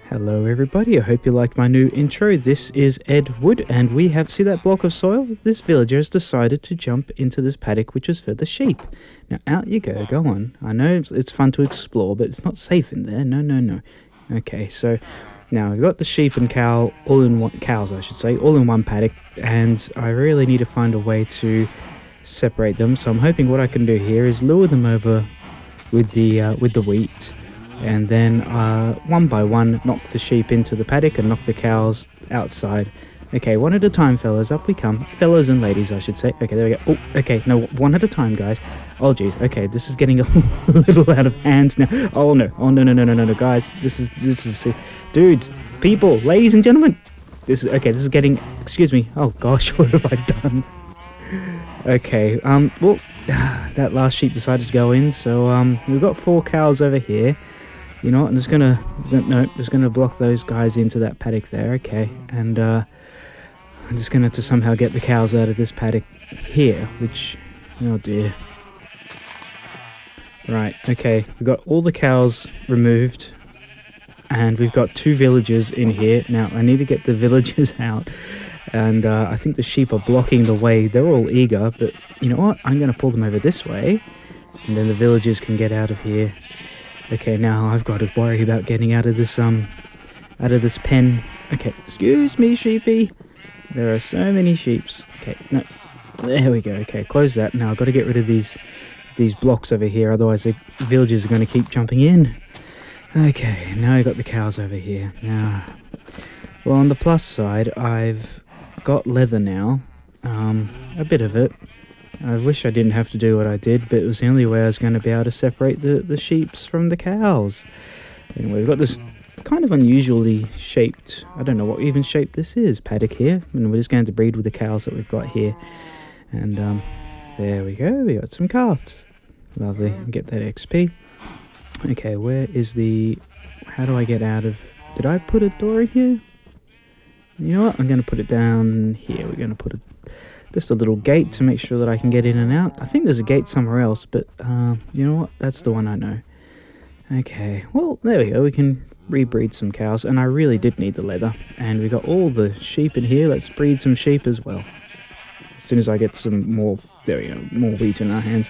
Hello everybody, I hope you liked my new intro. This is Ed Wood and we have, see that block of soil? This villager has decided to jump into this paddock which is for the sheep. Now out you go on. I know it's fun to explore, but it's not safe in there. No. Okay, so now we've got the sheep and cow all in one, cows I should say, all in one paddock, and I really need to find a way to separate them. So I'm hoping what I can do here is lure them over with the wheat, and then one by one knock the sheep into the paddock and knock the cows outside. Okay, one at a time, fellas, up we come. Fellas and ladies, I should say. Okay, there we go. Oh, okay, no, one at a time, guys. Oh, geez, okay, this is getting a little out of hand now. Oh, no, guys, this is, dudes, people, ladies and gentlemen. This is getting, excuse me. Oh, gosh, what have I done? Okay, well, that last sheep decided to go in, so, we've got 4 cows over here. You know what, I'm just gonna block those guys into that paddock there, okay, and, I'm just gonna have to somehow get the cows out of this paddock here, which, oh dear. Right, okay, we've got all the cows removed, and we've got 2 villagers in here. Now, I need to get the villagers out, and I think the sheep are blocking the way. They're all eager, but you know what, I'm gonna pull them over this way, and then the villagers can get out of here. Okay, now I've got to worry about getting out of this pen. Okay, excuse me, sheepy. There are so many sheeps. Okay, no, there we go. Okay, close that. Now I've got to get rid of these blocks over here, otherwise the villagers are going to keep jumping in. Okay, now I've got the cows over here. Now, well, on the plus side, I've got leather now, a bit of it. I wish I didn't have to do what I did, but it was the only way I was going to be able to separate the sheeps from the cows. Anyway, we've got this kind of unusually shaped, I don't know what even shape this is, paddock here, and we're just going to breed with the cows that we've got here. And there we go, we got some calves. Lovely, get that XP. Okay, where is the, how do I get out of, did I put a door in here? You know what, I'm going to put it down here. We're going to put just a little gate to make sure that I can get in and out. I think there's a gate somewhere else, but you know what, that's the one I know. Okay, well, there we go, we can rebreed some cows, and I really did need the leather, and we got all the sheep in here. Let's breed some sheep as well as soon as I get some more, there we go, more wheat in our hands.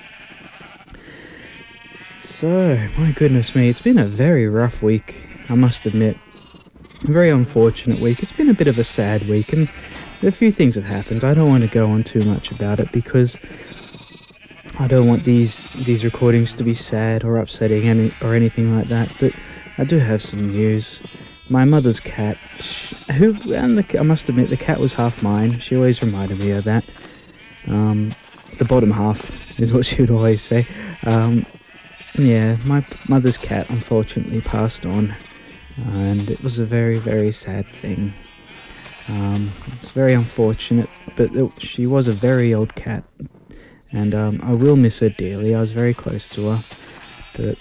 So, my goodness me, it's been a very rough week, I must admit. A very unfortunate week. It's been a bit of a sad week, and a few things have happened. I don't want to go on too much about it because I don't want these recordings to be sad or upsetting or anything like that, but I do have some news. My mother's cat, I must admit, the cat was half mine. She always reminded me of that. The bottom half is what she would always say. Yeah, my mother's cat unfortunately passed on, and it was a very, very sad thing. It's very unfortunate, but she was a very old cat, and I will miss her dearly. I was very close to her, but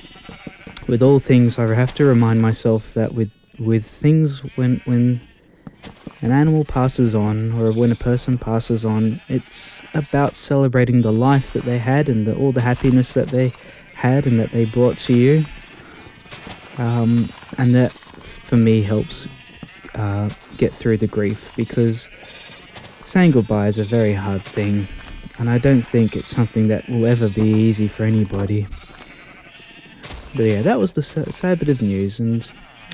with all things, I have to remind myself that with things, when an animal passes on, or when a person passes on, it's about celebrating the life that they had and all the happiness that they had and that they brought to you, and that for me helps get through the grief, because saying goodbye is a very hard thing, and I don't think it's something that will ever be easy for anybody. But yeah, that was the sad bit of news, and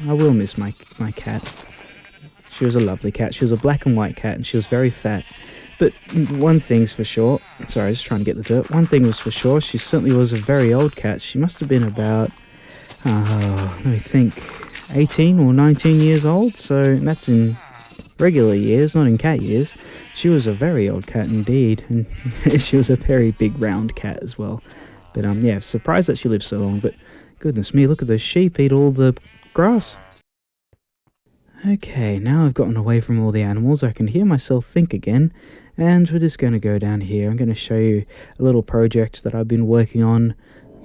I will miss my cat. She was a lovely cat. She was a black and white cat, and she was very fat. But one thing's for sure, sorry, I was just trying to get the dirt. One thing was for sure, she certainly was a very old cat. She must have been about, let me think, 18 or 19 years old, so that's in regular years, not in cat years. She was a very old cat indeed, and she was a very big round cat as well. But yeah, surprised that she lived so long, but goodness me, look at those sheep eat all the grass. Okay, now I've gotten away from all the animals, I can hear myself think again, and we're just going to go down here. I'm going to show you a little project that I've been working on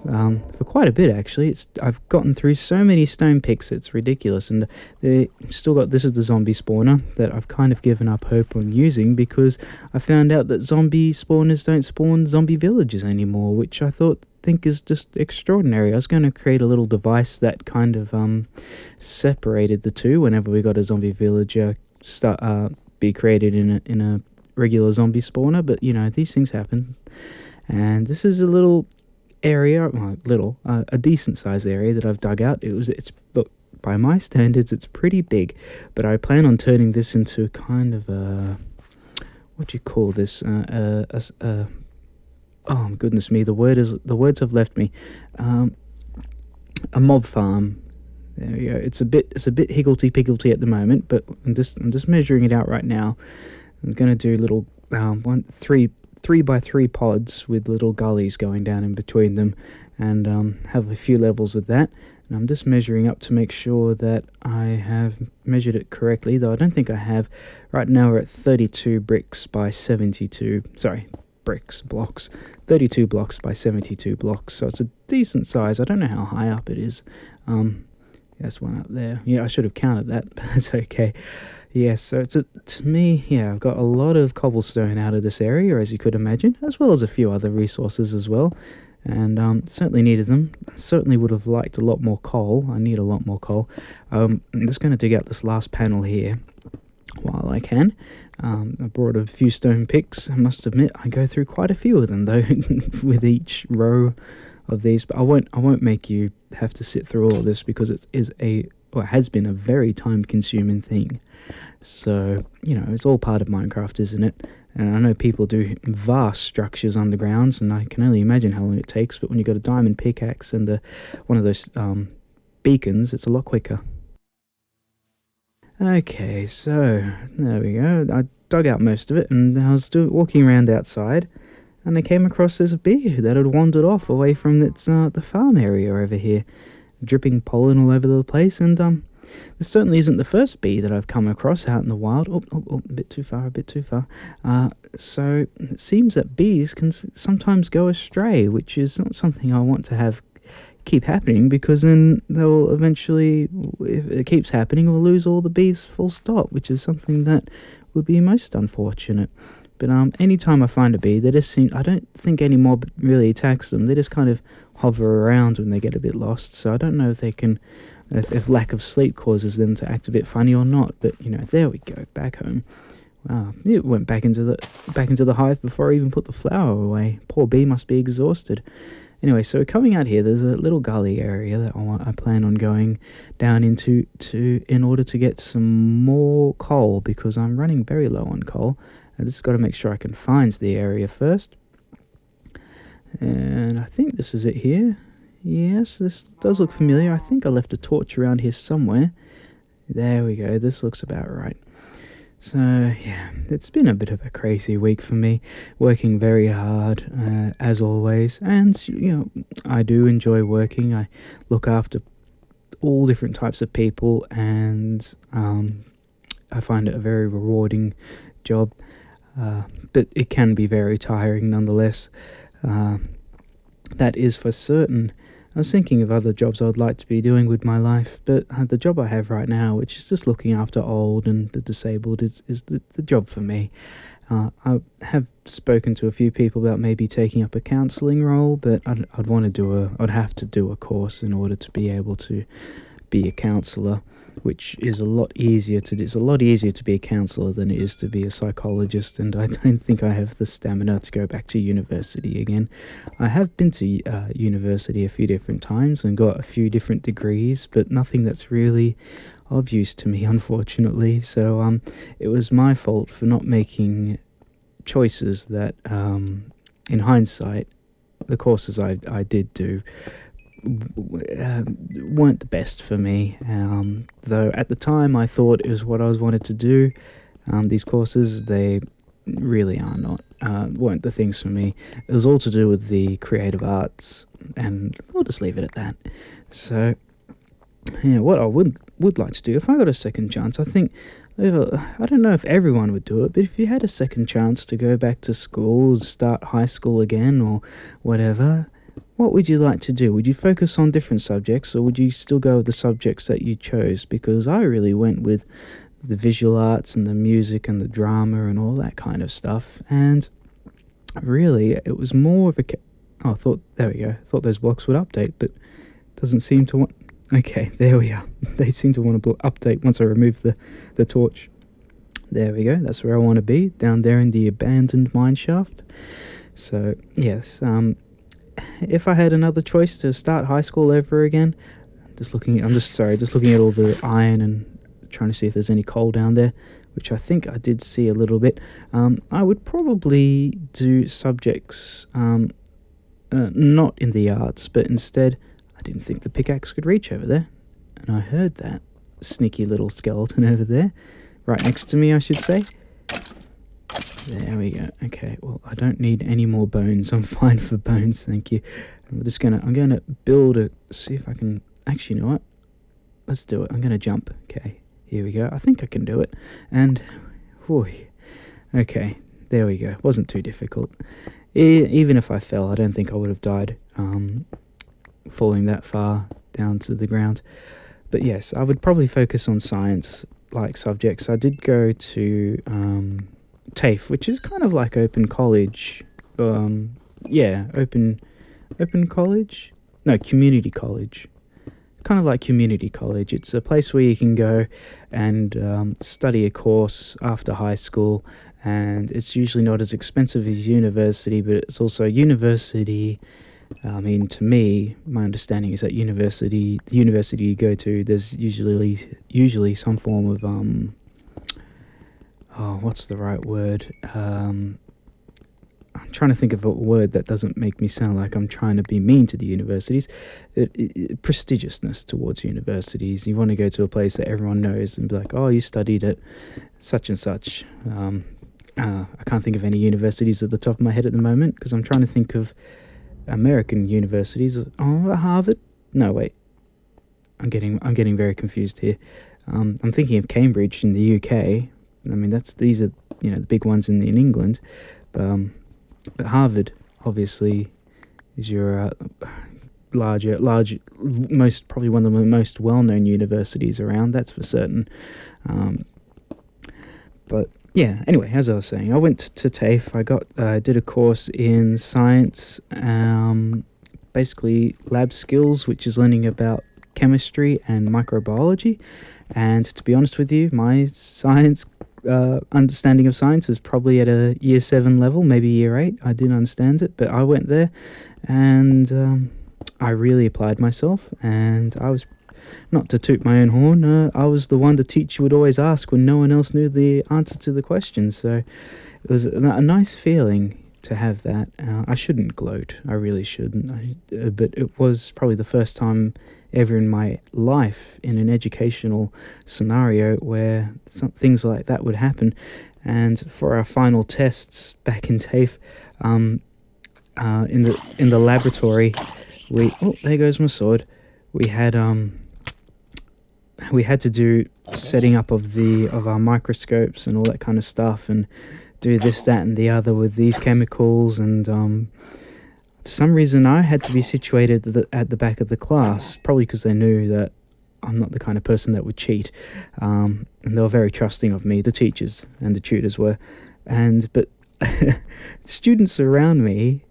for quite a bit actually. I've gotten through so many stone picks, it's ridiculous, and they still got, this is the zombie spawner that I've kind of given up hope on using because I found out that zombie spawners don't spawn zombie villages anymore, which I think is just extraordinary. I was going to create a little device that kind of separated the two whenever we got a zombie villager be created in a regular zombie spawner, but you know, these things happen. And this is a little area, well, a decent sized area that I've dug out. It's look, by my standards it's pretty big, but I plan on turning this into kind of a, what do you call this, oh goodness me, the words have left me, a mob farm. There we go. It's a bit higgledy-piggledy at the moment, but I'm just measuring it out right now. I'm going to do little 3 by 3 pods with little gullies going down in between them, and have a few levels of that. And I'm just measuring up to make sure that I have measured it correctly, though I don't think I have. Right now we're at 32 bricks by 72, sorry, blocks, 32 blocks by 72 blocks, so it's a decent size. I don't know how high up it is. There's one up there. Yeah, I should have counted that, but that's okay. Yeah, so to me, yeah, I've got a lot of cobblestone out of this area, as you could imagine, as well as a few other resources as well, and certainly needed them. Certainly would have liked a lot more coal. I need a lot more coal. I'm just going to dig out this last panel here while I can. I brought a few stone picks. I must admit, I go through quite a few of them though, with each row of these. But I won't make you have to sit through all of this because it has been a very time-consuming thing. So, you know, it's all part of Minecraft, isn't it? And I know people do vast structures underground, and I can only imagine how long it takes, but when you've got a diamond pickaxe and one of those beacons, it's a lot quicker. Okay, so there we go. I dug out most of it, and I was walking around outside, and I came across this bee that had wandered off away from the farm area over here, dripping pollen all over the place. And this certainly isn't the first bee that I've come across out in the wild. Oh, a bit too far. So it seems that bees can sometimes go astray, which is not something I want to keep happening, because then they'll eventually, if it keeps happening, we'll lose all the bees full stop, which is something that would be most unfortunate. But anytime I find a bee, I don't think any mob really attacks them. They just kind of hover around when they get a bit lost. So I don't know if they can, if lack of sleep causes them to act a bit funny or not. But you know, there we go, back home. Wow, it went back into the hive before I even put the flower away. Poor bee must be exhausted. Anyway, so coming out here, there's a little gully area that I plan on going down into in order to get some more coal, because I'm running very low on coal. I just got to make sure I can find the area first. And I think this is it here. Yes, this does look familiar. I think I left a torch around here somewhere. There we go. This looks about right. So, yeah, it's been a bit of a crazy week for me, working very hard, as always, and, you know, I do enjoy working. I look after all different types of people, and I find it a very rewarding job, but it can be very tiring nonetheless. That is for certain. I was thinking of other jobs I would like to be doing with my life, but the job I have right now, which is just looking after old and the disabled, is the job for me. I have spoken to a few people about maybe taking up a counselling role, but I'd have to do a course in order to be able to be a counsellor, which is a lot easier to do. It's a lot easier to be a counsellor than it is to be a psychologist, and I don't think I have the stamina to go back to university again. I have been to university a few different times and got a few different degrees, but nothing that's really of use to me, unfortunately. So it was my fault for not making choices that, in hindsight, the courses I did do weren't the best for me, though at the time I thought it was what I wanted to do. These courses, they really are not, weren't the things for me. It was all to do with the creative arts, and I'll just leave it at that. So yeah, what I would like to do, if I got a second chance, I think, I don't know if everyone would do it, but if you had a second chance to go back to school, start high school again or whatever, what would you like to do? Would you focus on different subjects, or would you still go with the subjects that you chose? Because I really went with the visual arts and the music and the drama and all that kind of stuff, and really it was more of a oh, I thought, there we go, I thought those blocks would update, but it doesn't seem to want. Okay, there we are. They seem to want to update once I remove the torch. There we go, that's where I want to be, down there in the abandoned mine shaft. So yes, if I had another choice to start high school over again, just looking at all the iron and trying to see if there's any coal down there, which I think I did see a little bit. I would probably do subjects not in the arts, but instead, I didn't think the pickaxe could reach over there, and I heard that sneaky little skeleton over there, right next to me, I should say. There we go. Okay, well, I don't need any more bones. I'm fine for bones, thank you. I'm gonna build see if I can, actually, you know what? Let's do it. I'm gonna jump. Okay, here we go. I think I can do it. And, whew, okay, there we go. Wasn't too difficult. Even if I fell, I don't think I would have died falling that far down to the ground. But yes, I would probably focus on science-like subjects. I did go to TAFE, which is kind of like open college. Open college? No, community college. Kind of like community college. It's a place where you can go and study a course after high school, and it's usually not as expensive as university, but it's also university. I mean, to me, my understanding is that the university you go to, there's usually some form of what's the right word? I'm trying to think of a word that doesn't make me sound like I'm trying to be mean to the universities. Prestigiousness towards universities. You want to go to a place that everyone knows and be like, oh, you studied at such and such. I can't think of any universities at the top of my head at the moment, because I'm trying to think of American universities. Oh, Harvard? No, wait. I'm getting very confused here. I'm thinking of Cambridge in the UK. I mean, these are the big ones in England, but Harvard obviously is your probably one of the most well-known universities around. That's for certain. But yeah, anyway, as I was saying, I went to TAFE. I did a course in science, basically lab skills, which is learning about chemistry and microbiology. And to be honest with you, my science understanding of science is probably at a year 7 level, maybe year 8. I didn't understand it, but I went there and I really applied myself, and I was, not to toot my own horn, I was the one the teacher would always ask when no one else knew the answer to the question. So it was a nice feeling to have that. I shouldn't gloat, I really shouldn't, but it was probably the first time ever in my life in an educational scenario where things like that would happen. And for our final tests back in TAFE, in the laboratory, there goes my sword. We had to do setting up of our microscopes and all that kind of stuff, and do this, that, and the other with these chemicals, and for some reason I had to be situated at the back of the class, probably because they knew that I'm not the kind of person that would cheat, and they were very trusting of me, the teachers and the tutors were, but students around me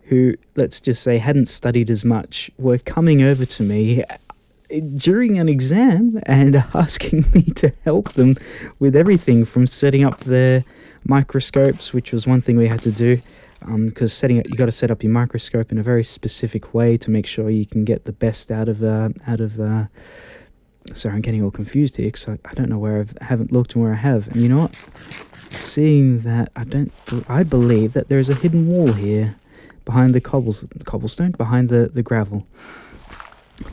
who, let's just say, hadn't studied as much, were coming over to me during an exam and asking me to help them with everything from setting up their microscopes, which was one thing we had to do, because you got to set up your microscope in a very specific way to make sure you can get the best out of sorry, I'm getting all confused here because I don't know where I haven't looked and where I have. And you know what? Seeing that, I believe that there is a hidden wall here behind the cobblestone, behind the gravel.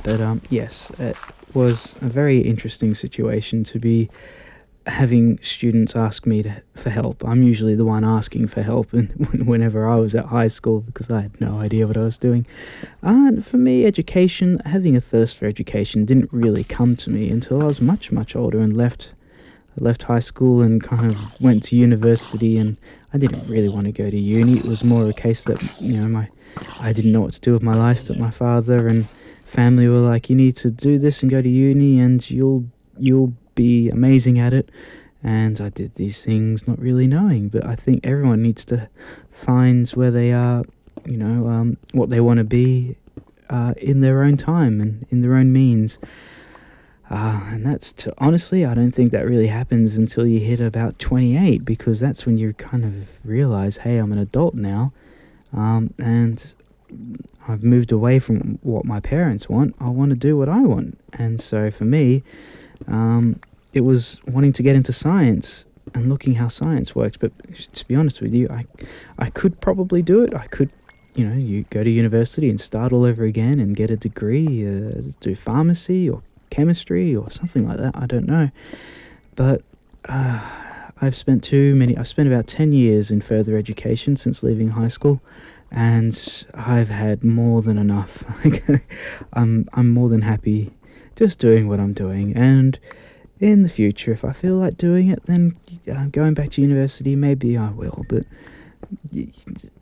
But yes, it was a very interesting situation to be having students ask me for help. I'm usually the one asking for help, and whenever I was at high school, because I had no idea what I was doing. And for me, having a thirst for education didn't really come to me until I was much, much older and left high school and kind of went to university, and I didn't really want to go to uni. It was more a case that, I didn't know what to do with my life, but my father and family were like, you need to do this and go to uni and you'll be amazing at it. And I did these things not really knowing, but I think everyone needs to find where they are, what they want to be in their own time and in their own means. And honestly, I don't think that really happens until you hit about 28, because that's when you kind of realize, hey, I'm an adult now, and I've moved away from what my parents want. I want to do what I want. And so for me, it was wanting to get into science and looking how science works. But to be honest with you, I could probably do it. I could, you go to university and start all over again and get a degree, do pharmacy or chemistry or something like that. I don't know. But I've spent about 10 years in further education since leaving high school, and I've had more than enough. I'm more than happy just doing what I'm doing, and in the future, if I feel like doing it, then going back to university, maybe I will, but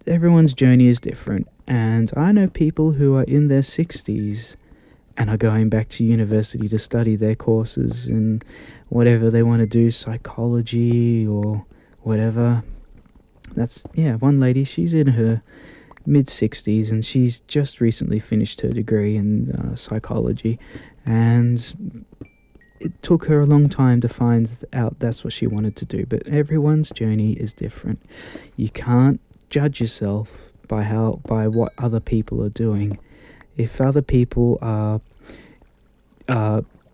everyone's journey is different, and I know people who are in their 60s and are going back to university to study their courses and whatever they want to do, psychology or whatever. One lady, she's in her mid-60s and she's just recently finished her degree in psychology, and it took her a long time to find out that's what she wanted to do. But everyone's journey is different. You can't judge yourself by what other people are doing. If other people are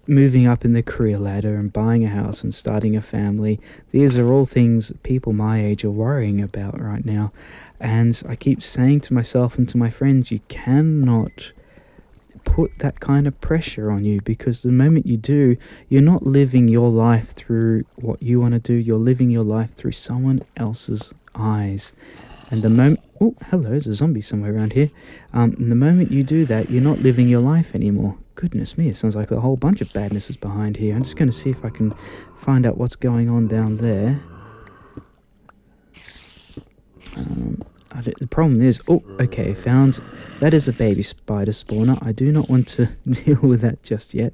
moving up in the career ladder and buying a house and starting a family, these are all things that people my age are worrying about right now. And I keep saying to myself and to my friends, you cannot put that kind of pressure on you, because the moment you do, you're not living your life through what you want to do, you're living your life through someone else's eyes. And the moment... Oh, hello, there's a zombie somewhere around here. The moment you do that, you're not living your life anymore. Goodness me, it sounds like a whole bunch of badness is behind here. I'm just going to see if I can find out what's going on down there. The problem is... Oh, okay, found... That is a baby spider spawner. I do not want to deal with that just yet.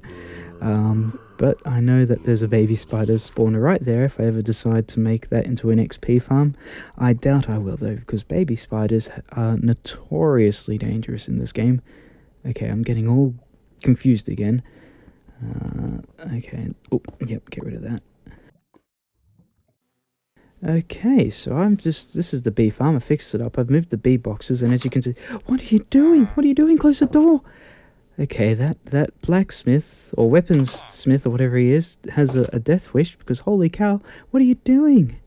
But I know that there's a baby spider spawner right there if I ever decide to make that into an XP farm. I doubt I will, though, because baby spiders are notoriously dangerous in this game. Okay, I'm getting all confused again. Okay. Oh, yep, get rid of that. Okay, so this is the bee farm. I fixed it up. I've moved the bee boxes, and as you can see... What are you doing? What are you doing? Close the door! Okay, that blacksmith, or weaponsmith, or whatever he is, has a death wish, because holy cow, what are you doing?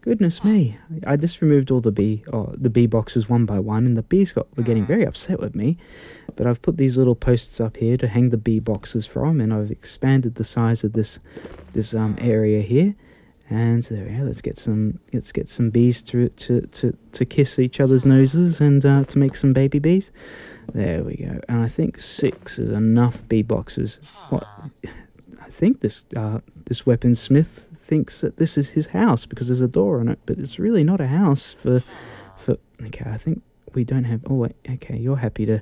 Goodness me. I just removed all the bee boxes one by one, and the bees were getting very upset with me. But I've put these little posts up here to hang the bee boxes from, and I've expanded the size of this area here. And there we go. Let's get some bees to kiss each other's noses and to make some baby bees. There we go. And I think 6 is enough bee boxes. What? I think this weaponsmith thinks that this is his house because there's a door on it, but it's really not a house for. Okay, I think we don't have. Oh wait. Okay, you're happy to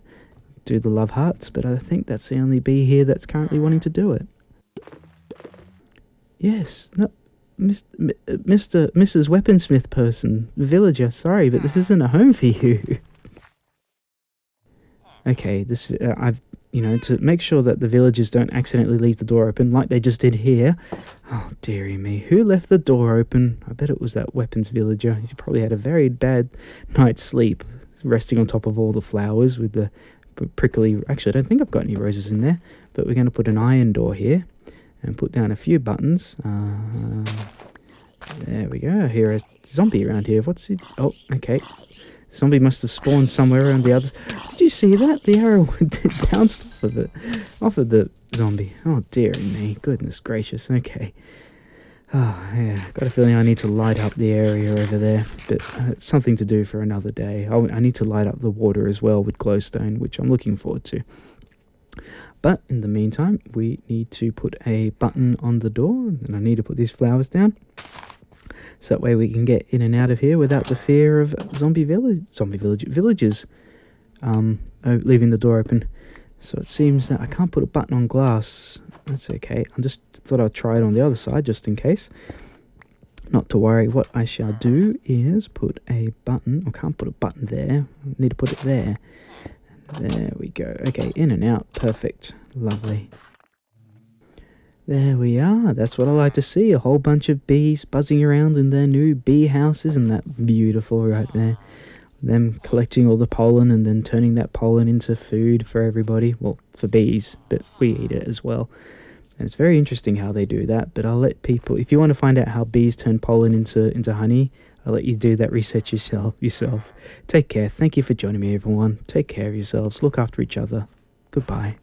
do the love hearts, but I think that's the only bee here that's currently wanting to do it. Yes. No. Mrs. Weaponsmith person, villager, sorry, but this isn't a home for you. Okay, I've, to make sure that the villagers don't accidentally leave the door open like they just did here. Oh, dearie me, who left the door open? I bet it was that weapons villager. He's probably had a very bad night's sleep, resting on top of all the flowers with the prickly... Actually, I don't think I've got any roses in there, but we're going to put an iron door here. And put down a few buttons. There we go. I hear a zombie around here. What's it? Oh, okay. Zombie must have spawned somewhere around the others. Did you see that? The arrow bounced off of the zombie. Oh, dear me. Goodness gracious. Okay. Oh, yeah. Got a feeling I need to light up the area over there. But it's something to do for another day. I need to light up the water as well with glowstone, which I'm looking forward to. But in the meantime, we need to put a button on the door, and I need to put these flowers down. so that way we can get in and out of here without the fear of villagers leaving the door open. So it seems that I can't put a button on glass. That's okay. I just thought I'd try it on the other side just in case. Not to worry. What I shall do is put a button. I can't put a button there. I need to put it there. There we go. Okay, in and out. Perfect. Lovely. There we are. That's what I like to see. A whole bunch of bees buzzing around in their new bee houses. And that beautiful right there. Them collecting all the pollen and then turning that pollen into food for everybody. Well, for bees, but we eat it as well. And it's very interesting how they do that. But I'll let people, if you want to find out how bees turn pollen into honey, I'll let you do that research yourself. Take care. Thank you for joining me, everyone. Take care of yourselves. Look after each other. Goodbye.